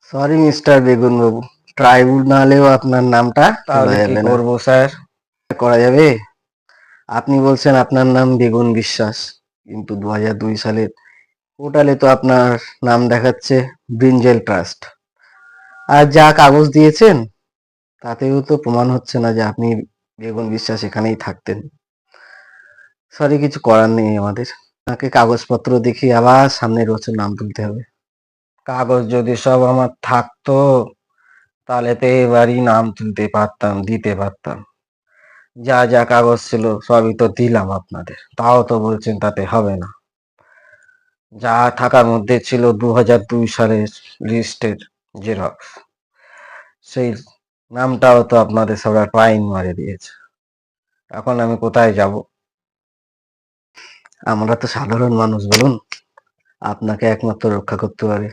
Sorry mister বেগুন বাবু, ট্রাইব্যুনালেও আপনার নামটা তাহলে তোলা কি যাবে না। করবো স্যার? করা যাবে? আপনি বলছেন আপনার নাম বেগুন বিশ্বাস, কিন্তু 2002 সালের পোর্টালে তো আপনার নাম দেখাচ্ছে ব্রিঞ্জেল ট্রাস্ট। আর যা কাগজ দিয়েছেন তাতেও তো প্রমাণ হচ্ছে না যে আপনি বেগুন বিশ্বাস এখানেই থাকতেন। সরি, কিছু করার নেই আমাদের। আপনাকে কাগজপত্র দেখিয়ে আবার সামনের বছর নাম তুলতে হবে। কাগজ যদি সব আমার থাকতো তাহলে তো এবারই নাম তুলতে পারতাম, দিতে পারতাম। যা যা কাগজ ছিল সবই তো দিলাম আপনাদের, তাও তো বলছেন তাতে হবে না। যা থাকার মধ্যে ছিল 2002 সালের লিস্টের জেরক্স, সেই নামটাও তো আপনাদের সবাই ফাইন মারে দিয়েছে। এখন আমি কোথায় যাব? আমরা তো সাধারণ মানুষ, বলুন, আপনাকে একমাত্র রক্ষা করতে পারে